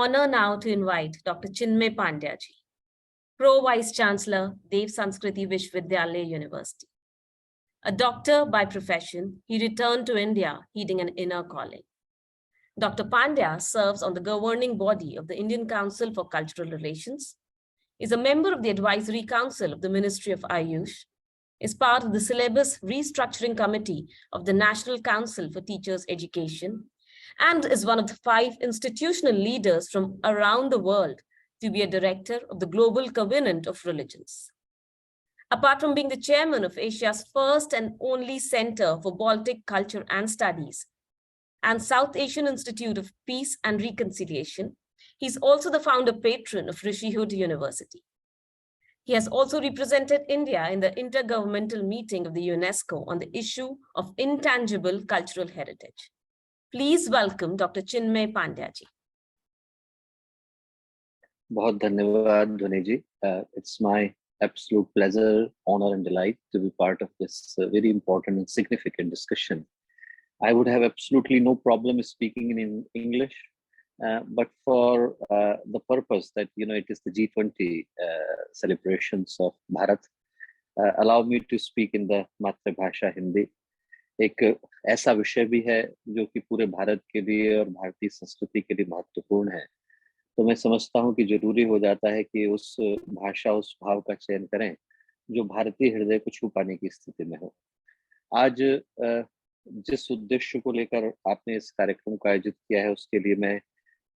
Honor now to invite Dr. Chinmay Pandya ji, Pro Vice Chancellor, Dev Sanskriti Vishwavidyalaya University. A doctor by profession, he returned to India heeding an inner calling. Dr. Pandya serves on the governing body of the Indian Council for Cultural Relations, is a member of the Advisory Council of the Ministry of Ayush, is part of the Syllabus Restructuring Committee of the National Council for Teachers' Education, and is one of the 5 institutional leaders from around the world to be a director of the Global Covenant of Religions. Apart from being the chairman of Asia's first and only Center for Baltic Culture and Studies and South Asian Institute of Peace and Reconciliation, he's also the founder patron of Rishihood University. He has also represented India in the intergovernmental meeting of the UNESCO on the issue of intangible cultural heritage. Please welcome Dr. Chinmay Pandya ji. बहुत धन्यवाद ध्वनि जी. It's my absolute pleasure, honor and delight to be part of this very important and significant discussion. I would have absolutely no problem speaking in English, but for the purpose that it is the G20 celebrations of Bharat, allow me to speak in the मातृभाषा हिंदी. एक ऐसा विषय भी है जो कि पूरे भारत के लिए और भारतीय संस्कृति के लिए महत्वपूर्ण है, तो मैं समझता हूं कि जरूरी हो जाता है कि उस भाषा, उस भाव का चयन करें जो भारतीय हृदय को छू पाने की स्थिति में हो. आज जिस उद्देश्य को लेकर आपने इस कार्यक्रम को आयोजित किया है, उसके लिए मैं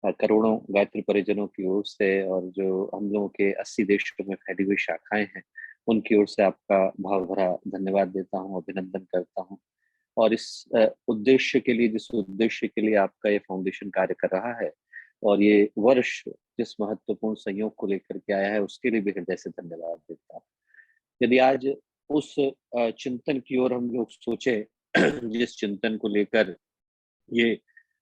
करोड़ों गायत्री परिजनों की ओर से और जो हम लोगों के 80 देशों में फैली हुई शाखाएं हैं, उनकी ओर से आपका भाव भरा धन्यवाद देता हूं, अभिनंदन करता हूं. और इस उद्देश्य के लिए, जिस उद्देश्य के लिए आपका ये फाउंडेशन कार्य कर रहा है और ये वर्ष जिस महत्वपूर्ण संयोग को लेकर के आया है, उसके लिए भी हृदय से धन्यवाद देता हूँ. यदि आज उस चिंतन की ओर हम लोग सोचे जिस चिंतन को लेकर ये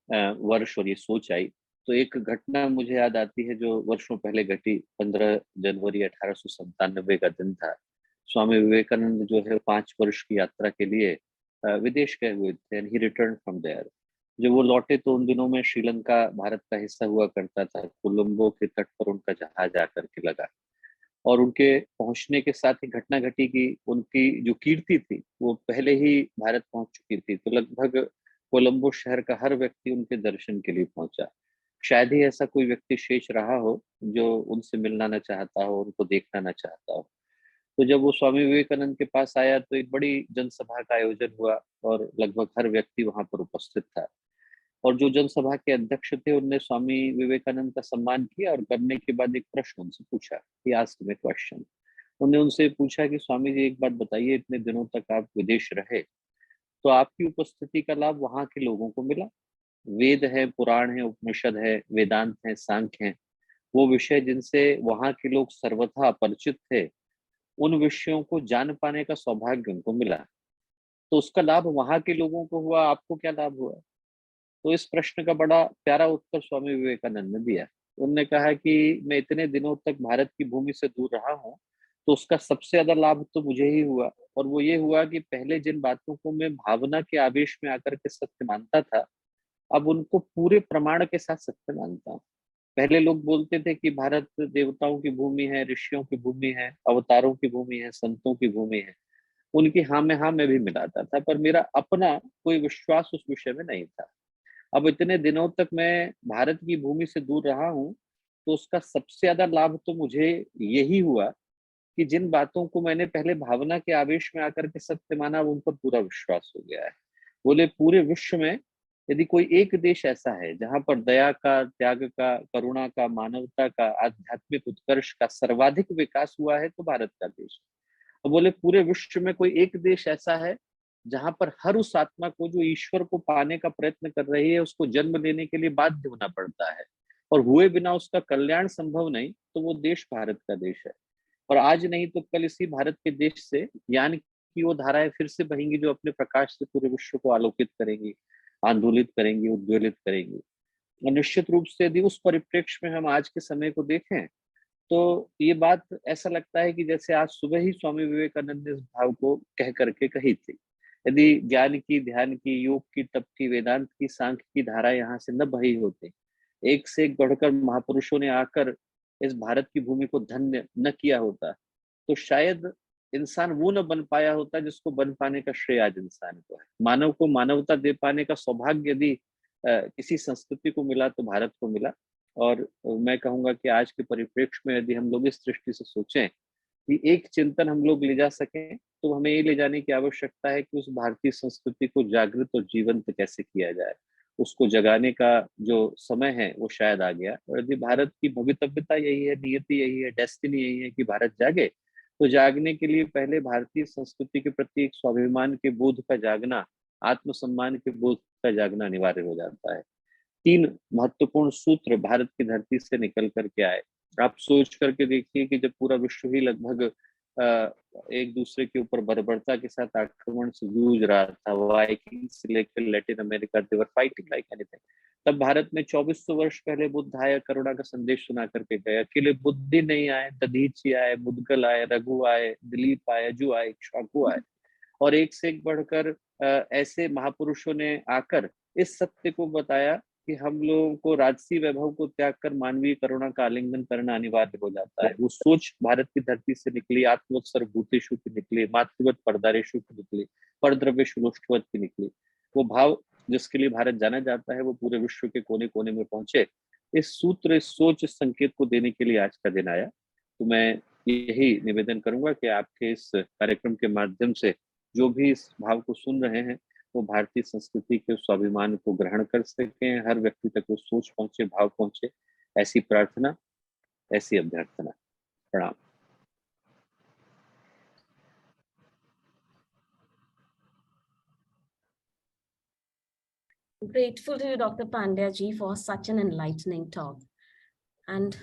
वर्ष और ये सोच आई, तो एक घटना मुझे याद आती है जो वर्षों पहले घटी. 15 जनवरी 1897 का दिन था. स्वामी विवेकानंद जो है 5 वर्ष की यात्रा के लिए विदेश गए हुए थे एंड ही रिटर्न फ्रॉम देयर. जब वो लौटे तो उन दिनों में श्रीलंका भारत का हिस्सा हुआ करता था. कोलंबो के तट पर उनका जहाज आकर के लगा और उनके पहुंचने के साथ ही घटना घटी कि उनकी जो कीर्ति थी वो पहले ही भारत पहुंच चुकी थी. तो लगभग कोलंबो शहर का हर व्यक्ति उनके दर्शन के लिए पहुंचा. शायद ही ऐसा कोई व्यक्ति शेष रहा हो जो उनसे मिलना न चाहता हो, उनको देखना न चाहता हो. तो जब वो स्वामी विवेकानंद के पास आया तो एक बड़ी जनसभा का आयोजन हुआ और लगभग हर व्यक्ति वहां पर उपस्थित था. और जो जनसभा के अध्यक्ष थे उनने स्वामी विवेकानंद का सम्मान किया और करने के बाद एक प्रश्न उनसे पूछा. He asked me a question. उन्होंने उनसे पूछा कि स्वामी जी एक बात बताइए, इतने दिनों तक आप विदेश रहे तो आपकी उपस्थिति का लाभ वहां के लोगों को मिला? वेद है, पुराण है, उपनिषद है, वेदांत है, सांख्य है, वो विषय जिनसे वहां के लोग सर्वथा अपरिचित थे, उन विषयों को जान पाने का सौभाग्य उनको मिला. तो उसका लाभ वहां के लोगों को हुआ, आपको क्या लाभ हुआ? तो इस प्रश्न का बड़ा प्यारा उत्तर स्वामी विवेकानंद ने दिया. उन्होंने कहा कि मैं इतने दिनों तक भारत की भूमि से दूर रहा हूँ, तो उसका सबसे ज्यादा लाभ तो मुझे ही हुआ. और वो ये हुआ कि पहले जिन बातों को मैं भावना के आवेश में आकर के सत्य मानता था, अब उनको पूरे प्रमाण के साथ सत्य मानता हूँ. पहले लोग बोलते थे कि भारत देवताओं की भूमि है, ऋषियों की भूमि है, अवतारों की भूमि है, संतों की भूमि है. उनकी हाँ में हाँ मैं भी मिलाता था, पर मेरा अपना कोई विश्वास उस विषय में नहीं था. अब इतने दिनों तक मैं भारत की भूमि से दूर रहा हूँ, तो उसका सबसे ज्यादा लाभ तो मुझे यही हुआ कि जिन बातों को मैंने पहले भावना के आवेश में आकर के सत्य माना, उन पर पूरा विश्वास हो गया है. बोले पूरे विश्व में यदि कोई एक देश ऐसा है जहां पर दया का, त्याग का, करुणा का, मानवता का, आध्यात्मिक उत्कर्ष का सर्वाधिक विकास हुआ है तो भारत का देश है. और बोले पूरे विश्व में कोई एक देश ऐसा है जहां पर हर उस आत्मा को जो ईश्वर को पाने का प्रयत्न कर रही है, उसको जन्म लेने के लिए बाध्य होना पड़ता है और हुए बिना उसका कल्याण संभव नहीं, तो वो देश भारत का देश है. और आज नहीं तो कल इसी भारत के देश से ज्ञान की वो धाराएं फिर से बहेंगी जो अपने प्रकाश से पूरे विश्व को आलोकित करेंगी, आंदोलित करेंगी, उद्वेलित करेंगी. और निश्चित रूप से यदि उस परिप्रेक्ष्य में हम आज के समय को देखें तो ये बात ऐसा लगता है कि जैसे आज सुबह ही स्वामी विवेकानंद ने इस भाव को कह करके कही थी. यदि ज्ञान की, ध्यान की, योग की, तप की, वेदांत की, सांख्य की धारा यहाँ से न बही होती एक से एक बढ़कर महापुरुषों ने आकर इस भारत की भूमि को धन्य न किया होता, तो शायद इंसान वो न बन पाया होता जिसको बन पाने का श्रेय आज इंसान को है। मानव को मानवता दे पाने का सौभाग्य यदि किसी संस्कृति को मिला तो भारत को मिला। और मैं कहूंगा कि आज के परिप्रेक्ष्य में यदि हम लोग इस दृष्टि से सोचें कि एक चिंतन हम लोग ले जा सकें, तो हमें ये ले जाने की आवश्यकता है कि उस भारतीय संस्कृति को जागृत और जीवंत कैसे किया जाए। उसको जगाने का जो समय है वो शायद आ गया, और यदि भारत की भवितव्यता यही है, नियति यही है, डेस्टिनी यही है कि भारत जागे, तो जागने के लिए पहले भारतीय संस्कृति के प्रति एक स्वाभिमान के बोध का जागना, आत्मसम्मान के बोध का जागना अनिवार्य हो जाता है। 3 महत्वपूर्ण सूत्र भारत की धरती से निकल करके आए। आप सोच करके देखिए कि जब पूरा विश्व ही लगभग एक दूसरे के ऊपर बर्बरता के साथ आक्रमण से जूझ रहा था, वाइकिंग से लेकर Latin America, they were fighting like anything, तब भारत में 2400 वर्ष पहले बुद्ध आए, करुणा का संदेश सुना करके गए। अकेले बुद्ध ही नहीं आए, दधीची आए, मुदगल आए, रघु आए, दिलीप आए, अजू आए, इक्ष्वाकु आए, और एक से एक बढ़कर ऐसे महापुरुषों ने आकर इस सत्य को बताया कि हम लोगों को राजसी वैभव को त्याग कर मानवीय करुणा का आलिंगन करना अनिवार्य हो जाता है। वो सोच भारत की धरती से निकली, आत्मवत सर्वभूतेषु की निकली, मातृवत परदारेषु की निकली, परद्रव्येषु लोष्टवत की निकली। वो भाव जिसके लिए भारत जाना जाता है वो पूरे विश्व के कोने कोने में पहुंचे। इस सूत्र, इस सोच, इस संकेत को देने के लिए आज का दिन आया। तो मैं यही निवेदन करूंगा कि आपके इस कार्यक्रम के माध्यम से जो भी इस भाव को सुन रहे हैं वो भारतीय संस्कृति के स्वाभिमान को ग्रहण कर सकें, हर व्यक्ति तक वो सोच पहुंचे, भाव पहुंचे, ऐसी प्रार्थना, ऐसी अभ्यर्थना। प्रणाम। Grateful to you, Dr. Pandya ji, for such an enlightening talk. And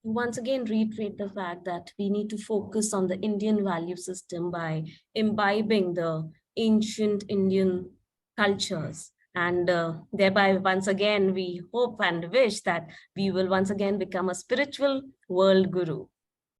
once again reiterate the fact that we need to focus on the Indian value system by imbibing the ancient Indian cultures. And thereby, once again, we hope and wish that we will once again become a spiritual world guru.